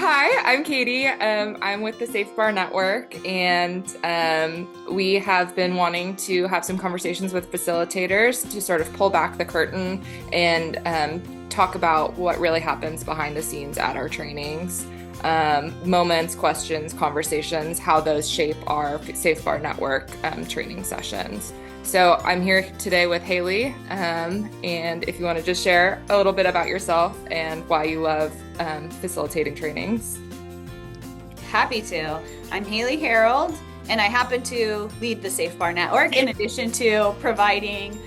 Hi, I'm Katie. I'm with the Safe Bar Network, and we have been wanting to have some conversations with facilitators to sort of pull back the curtain and talk about what really happens behind the scenes at our trainings. Moments, questions, conversations, how those shape our Safe Bar Network training sessions. So I'm here today with Haleigh, and if you want to just share a little bit about yourself and why you love facilitating trainings. Happy to. I'm Haleigh Harrold, and I happen to lead the Safe Bar Network in addition to providing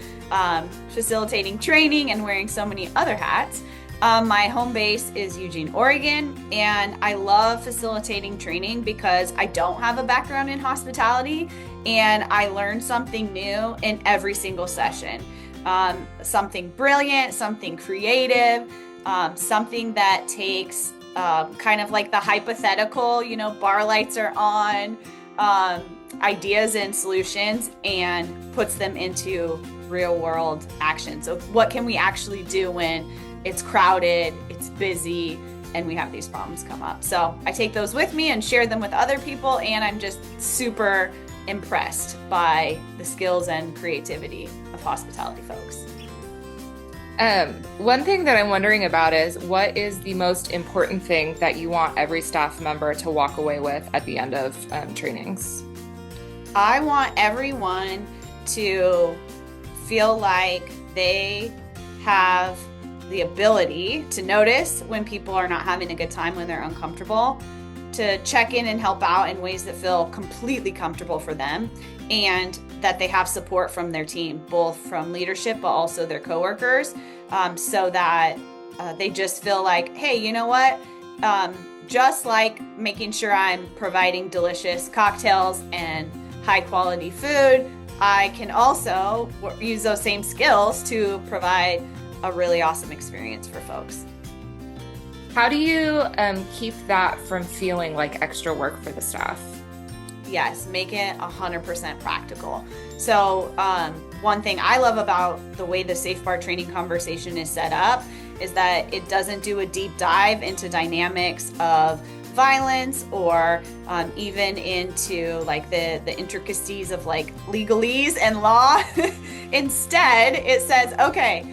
facilitating training and wearing so many other hats. My home base is Eugene, Oregon, and I love facilitating training because I don't have a background in hospitality, and I learn something new in every single session. Something brilliant, something creative, something that takes kind of like the hypothetical, bar lights are on, ideas and solutions, and puts them into real world action. So what can we actually do when it's crowded, it's busy, and we have these problems come up? So I take those with me and share them with other people, and I'm just super impressed by the skills and creativity of hospitality folks. One thing that I'm wondering about is what is the most important thing that you want every staff member to walk away with at the end of trainings? I want everyone to feel like they have the ability to notice when people are not having a good time, when they're uncomfortable, to check in and help out in ways that feel completely comfortable for them, and that they have support from their team, both from leadership but also their coworkers, so that they just feel like, hey, you know what? Just like making sure I'm providing delicious cocktails and high quality food, I can also use those same skills to provide a really awesome experience for folks. How do you keep that from feeling like extra work for the staff? Yes, make it 100% practical. So one thing I love about the way the Safe Bar training conversation is set up is that it doesn't do a deep dive into dynamics of violence or even into like the intricacies of like legalese and law. Instead, it says, okay,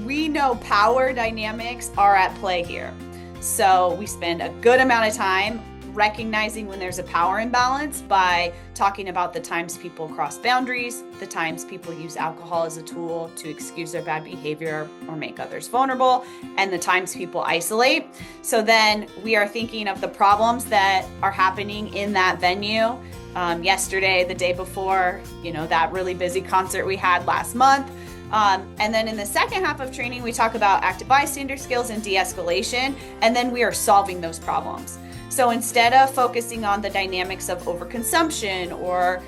we know power dynamics are at play here. So we spend a good amount of time recognizing when there's a power imbalance by talking about the times people cross boundaries, the times people use alcohol as a tool to excuse their bad behavior or make others vulnerable, and the times people isolate. So then we are thinking of the problems that are happening in that venue. Yesterday, the day before, that really busy concert we had last month. And then in the second half of training, we talk about active bystander skills and de-escalation, and then we are solving those problems. So instead of focusing on the dynamics of overconsumption or,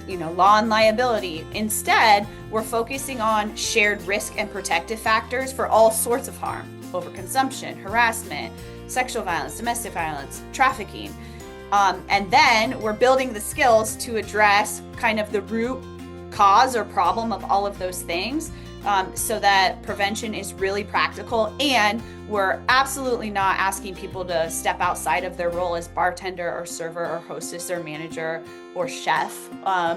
law and liability, instead, we're focusing on shared risk and protective factors for all sorts of harm: overconsumption, harassment, sexual violence, domestic violence, trafficking. And then we're building the skills to address kind of the root cause or problem of all of those things, so that prevention is really practical, and we're absolutely not asking people to step outside of their role as bartender or server or hostess or manager or chef,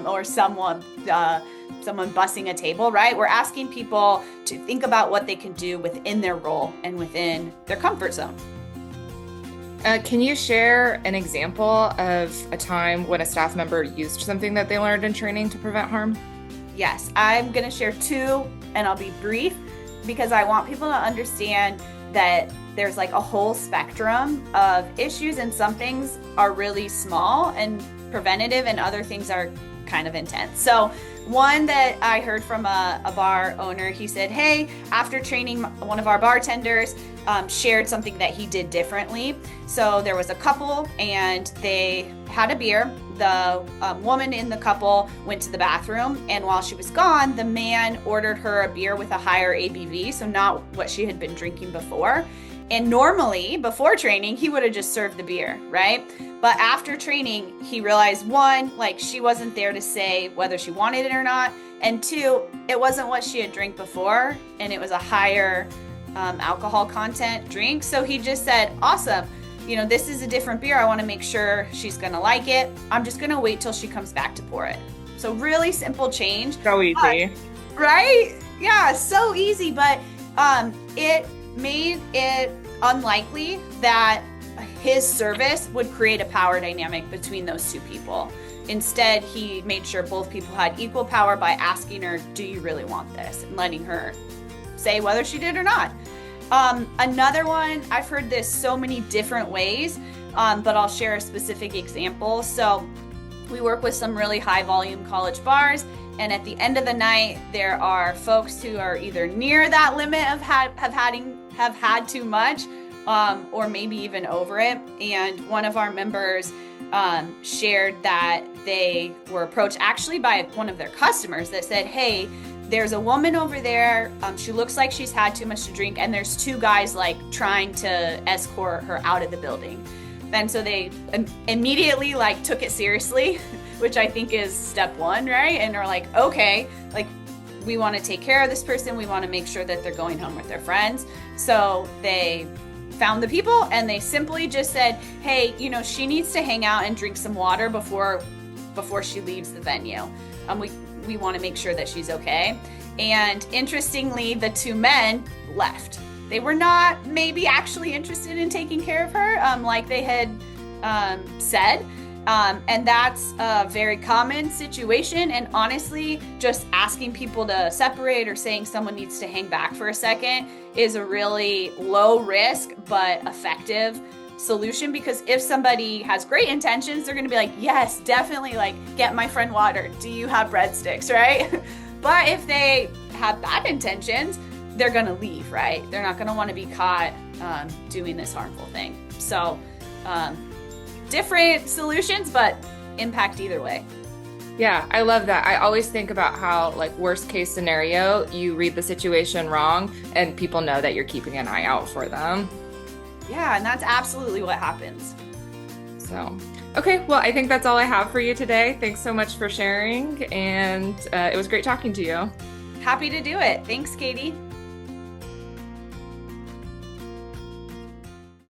or someone bussing a table, right? We're asking people to think about what they can do within their role and within their comfort zone. Can you share an example of a time when a staff member used something that they learned in training to prevent harm? Yes, I'm going to share two, and I'll be brief because I want people to understand that there's like a whole spectrum of issues, and some things are really small and preventative and other things are kind of intense. So one that I heard from a bar owner, he said, hey, after training, one of our bartenders shared something that he did differently. So there was a couple and they had a beer. The woman in the couple went to the bathroom, and while she was gone, the man ordered her a beer with a higher ABV, so not what she had been drinking before. And normally, before training, he would have just served the beer, right? But after training, he realized, one, like she wasn't there to say whether she wanted it or not, and two, it wasn't what she had drank before, and it was a higher alcohol content drink. So he just said, awesome, this is a different beer. I want to make sure she's going to like it. I'm just going to wait till she comes back to pour it. So really simple change. So easy. Right? Yeah, so easy. But it made it unlikely that his service would create a power dynamic between those two people. Instead, he made sure both people had equal power by asking her, do you really want this? And letting her say whether she did or not. Another one, I've heard this so many different ways, but I'll share a specific example. So we work with some really high volume college bars, and at the end of the night, there are folks who are either near that limit of have had too much, or maybe even over it. And one of our members shared that they were approached actually by one of their customers that said, hey, there's a woman over there. She looks like she's had too much to drink, and there's two guys like trying to escort her out of the building. And so they immediately like took it seriously, which I think is step one, right? And are like, okay, like we want to take care of this person. We want to make sure that they're going home with their friends. So they found the people and they simply just said, hey, she needs to hang out and drink some water before she leaves the venue. We want to make sure that she's okay. And interestingly, the two men left. They were not maybe actually interested in taking care of her, like they had said. And that's a very common situation. And honestly, just asking people to separate or saying someone needs to hang back for a second is a really low risk but effective solution, because if somebody has great intentions, they're going to be like, yes, definitely, like, get my friend water. Do you have breadsticks, right? But if they have bad intentions, they're going to leave, right? They're not going to want to be caught doing this harmful thing. So different solutions, but impact either way. Yeah, I love that. I always think about how, like, worst case scenario, you read the situation wrong and people know that you're keeping an eye out for them. Yeah, and that's absolutely what happens. So, okay, well, I think that's all I have for you today. Thanks so much for sharing, and it was great talking to you. Happy to do it. Thanks, Katie.